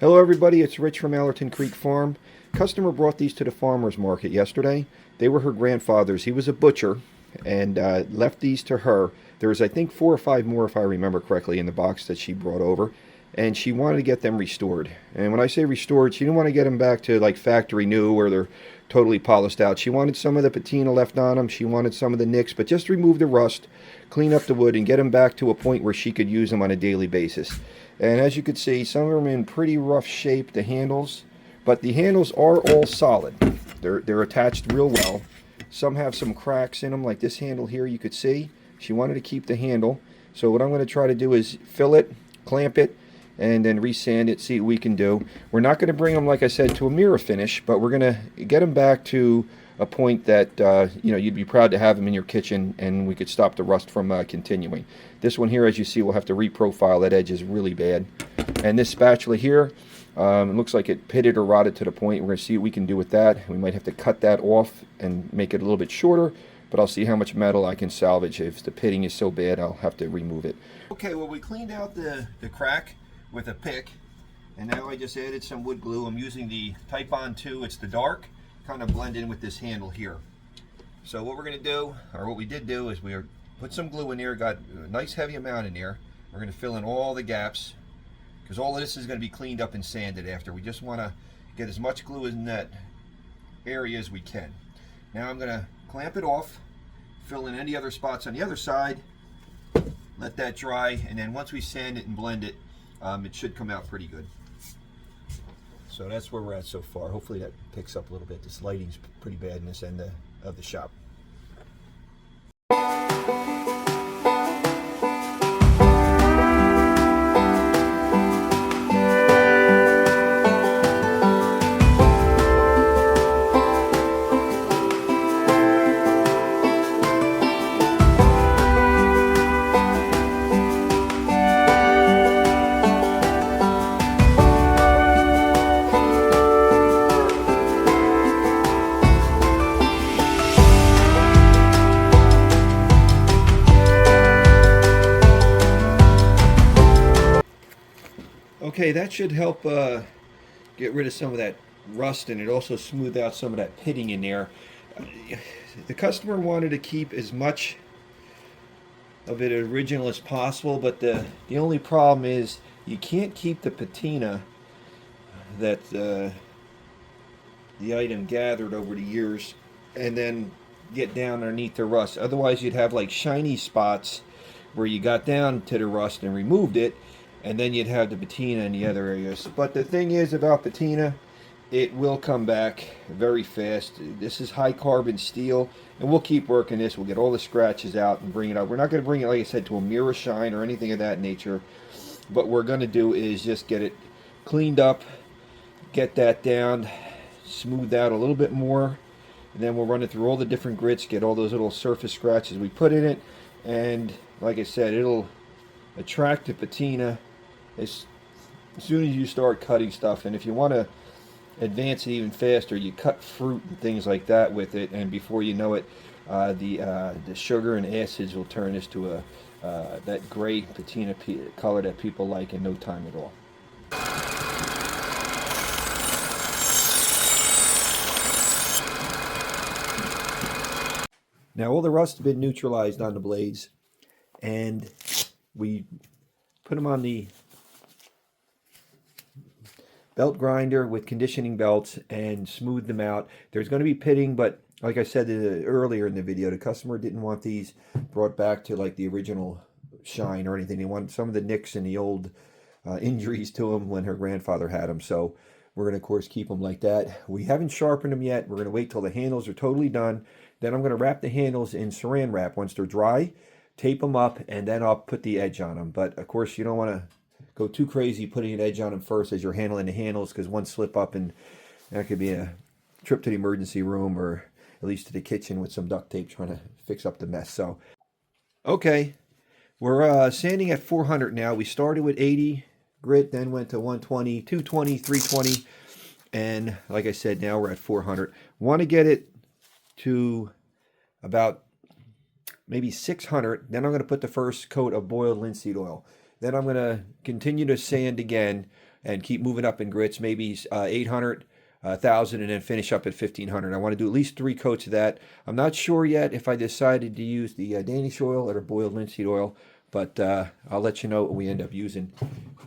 Hello everybody, it's Rich from Allerton Creek Farm. Customer brought these to the farmer's market yesterday. They were her grandfather's. He was a butcher and left these to her. There was, I think, 4 or 5 more, if I remember correctly, in the box that she brought over. And she wanted to get them restored. And when I say restored, she didn't want to get them back to like factory new where they're totally polished out. She wanted some of the patina left on them. She wanted some of the nicks, but just remove the rust, clean up the wood, and get them back to a point where she could use them on a daily basis. And as you can see, some of them are in pretty rough shape, the handles, but the handles are all solid. They're attached real well. Some have some cracks in them, like this handle here you could see. She wanted to keep the handle. So what I'm going to try to do is fill it, clamp it, and then resand it, see what we can do. We're not going to bring them, like I said, to a mirror finish, but we're going to get them back to a point that you'd be proud to have them in your kitchen, and we could stop the rust from continuing. This one here, as you see, we'll have to reprofile. That edge is really bad. And this spatula here, it looks like it pitted or rotted to the point. We're going to see what we can do with that. We might have to cut that off and make it a little bit shorter, but I'll see how much metal I can salvage. If the pitting is so bad, I'll have to remove it. Okay, well, we cleaned out the crack with a pick, and now I just added some wood glue. I'm using the Titebond 2. It's the dark, kind of blend in with this handle here. So what we're going to do, or what we did do, is we put some glue in there, got a nice heavy amount in there. We're going to fill in all the gaps, because all of this is going to be cleaned up and sanded after. We just want to get as much glue in that area as we can. Now I'm going to clamp it off, fill in any other spots on the other side, let that dry, and then once we sand it and blend it, it should come out pretty good. So that's where we're at so far. Hopefully that picks up a little bit. This lighting's pretty bad in this end of the shop. Okay, that should help get rid of some of that rust, and it also smooth out some of that pitting in there. The customer wanted to keep as much of it original as possible, but the only problem is you can't keep the patina that the item gathered over the years and then get down underneath the rust. Otherwise you'd have like shiny spots where you got down to the rust and removed it, and then you'd have the patina in the other areas. But the thing is about patina, it will come back very fast. This is high carbon steel, and we'll keep working this. We'll get all the scratches out and bring it up. We're not going to bring it, like I said, to a mirror shine or anything of that nature. What we're going to do is just get it cleaned up, get that down, smoothed out a little bit more, and then we'll run it through all the different grits, get all those little surface scratches we put in it, and like I said, it'll attract the patina as soon as you start cutting stuff. And if you want to advance it even faster, you cut fruit and things like that with it, and before you know it, the sugar and acids will turn this to that gray patina color that people like in no time at all. Now all the rust has been neutralized on the blades, and we put them on the belt grinder with conditioning belts and smooth them out. There's going to be pitting, but like I said earlier in the video, the customer didn't want these brought back to like the original shine or anything. They want some of the nicks and the old injuries to them when her grandfather had them. So we're going to, of course, keep them like that. We haven't sharpened them yet. We're going to wait till the handles are totally done. Then I'm going to wrap the handles in saran wrap once they're dry, tape them up, and then I'll put the edge on them. But of course, you don't want to go too crazy putting an edge on them first as you're handling the handles, because one slip up and that could be a trip to the emergency room, or at least to the kitchen with some duct tape trying to fix up the mess. So, okay, we're sanding at 400 now. We started with 80 grit, then went to 120, 220, 320, and like I said, now we're at 400. Want to get it to about maybe 600. Then I'm going to put the first coat of boiled linseed oil. Then I'm going to continue to sand again and keep moving up in grits, maybe 800, 1,000, and then finish up at 1,500. I want to do at least 3 coats of that. I'm not sure yet if I decided to use the Danish oil or boiled linseed oil, but I'll let you know what we end up using.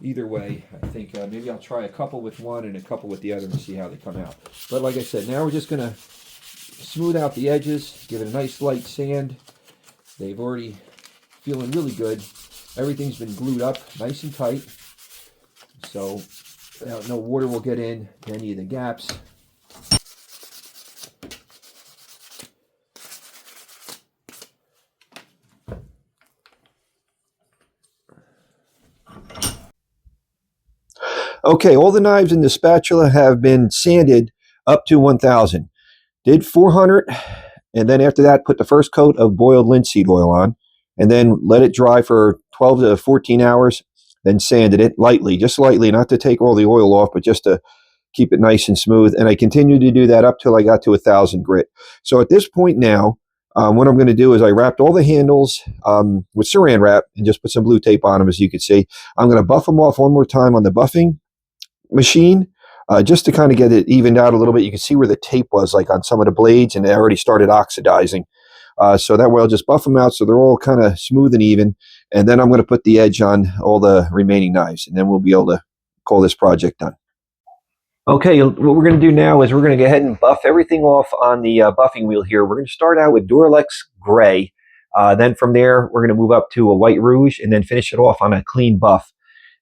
Either way, I think maybe I'll try a couple with one and a couple with the other and see how they come out. But like I said, now we're just going to smooth out the edges, give it a nice light sand. They've already feeling really good. Everything's been glued up nice and tight, so no water will get in any of the gaps. Okay, all the knives in the spatula have been sanded up to 1,000. Did 400, and then after that, put the first coat of boiled linseed oil on, and then let it dry for 12 to 14 hours, then sanded it lightly, just lightly, not to take all the oil off, but just to keep it nice and smooth. And I continued to do that up till I got to 1,000 grit. So at this point now, what I'm going to do is I wrapped all the handles with saran wrap and just put some blue tape on them, as you can see. I'm going to buff them off one more time on the buffing machine, just to kind of get it evened out a little bit. You can see where the tape was, like on some of the blades, and they already started oxidizing. So that way I'll just buff them out so they're all kind of smooth and even. And then I'm going to put the edge on all the remaining knives, and then we'll be able to call this project done. Okay, what we're going to do now is we're going to go ahead and buff everything off on the buffing wheel here. We're going to start out with Duralex Gray. Then from there, we're going to move up to a White Rouge and then finish it off on a clean buff.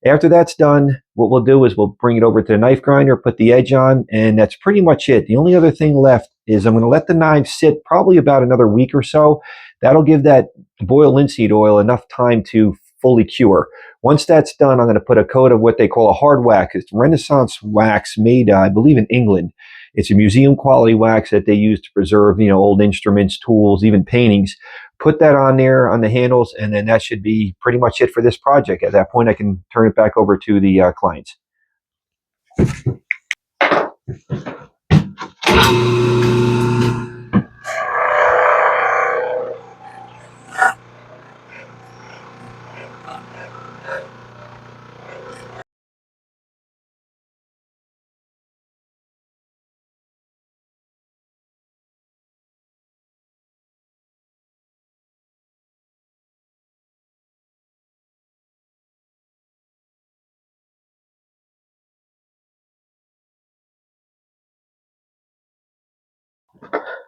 After that's done, what we'll do is we'll bring it over to the knife grinder, put the edge on, and that's pretty much it. The only other thing left is I'm going to let the knife sit probably about another week or so. That'll give that boiled linseed oil enough time to fully cure. Once that's done, I'm going to put a coat of what they call a hard wax. It's Renaissance wax made, I believe, in England. It's a museum quality wax that they use to preserve, old instruments, tools, even paintings. Put that on there on the handles, and then that should be pretty much it for this project. At that point, I can turn it back over to the clients.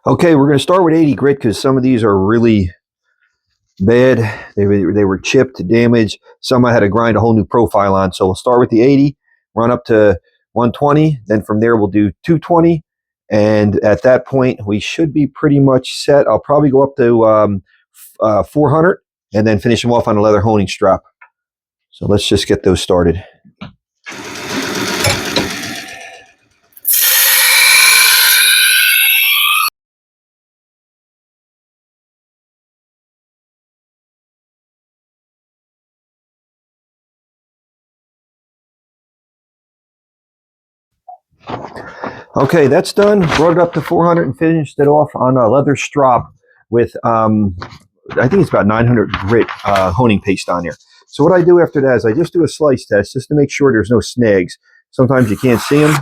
Okay, we're going to start with 80 grit because some of these are really bad. They were chipped, damaged. Some I had to grind a whole new profile on. So we'll start with the 80, run up to 120. Then from there, we'll do 220. And at that point, we should be pretty much set. I'll probably go up to 400 and then finish them off on a leather honing strap. So let's just get those started. Okay, that's done. Brought it up to 400 and finished it off on a leather strop with, I think it's about 900 grit honing paste on there. So what I do after that is I just do a slice test just to make sure there's no snags. Sometimes you can't see them.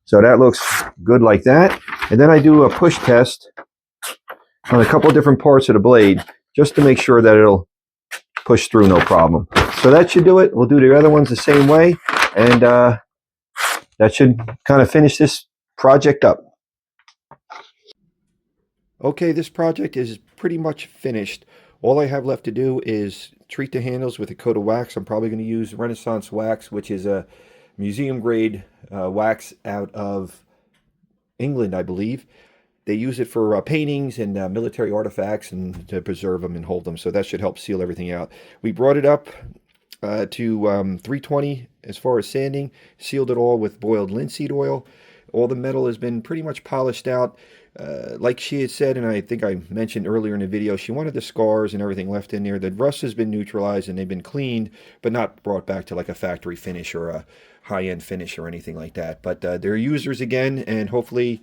So that looks good like that. And then I do a push test on a couple of different parts of the blade just to make sure that it'll push through no problem. So that should do it. We'll do the other ones the same way. And that should kind of finish this project up. Okay, this project is pretty much finished. All I have left to do is treat the handles with a coat of wax. I'm probably going to use Renaissance wax, which is a museum grade wax out of England, I believe. They use it for paintings and military artifacts and to preserve them and hold them. So that should help seal everything out. We brought it up to 320 as far as sanding, sealed it all with boiled linseed oil. All the metal has been pretty much polished out. Like she had said, and I think I mentioned earlier in the video, she wanted the scars and everything left in there. The rust has been neutralized and they've been cleaned, but not brought back to like a factory finish or a high-end finish or anything like that. But they're users again, and hopefully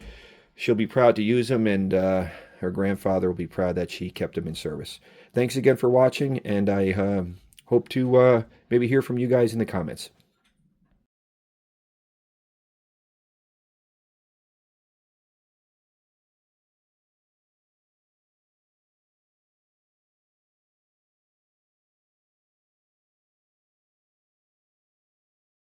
she'll be proud to use them, and her grandfather will be proud that she kept them in service. Thanks again for watching, and I hope to maybe hear from you guys in the comments.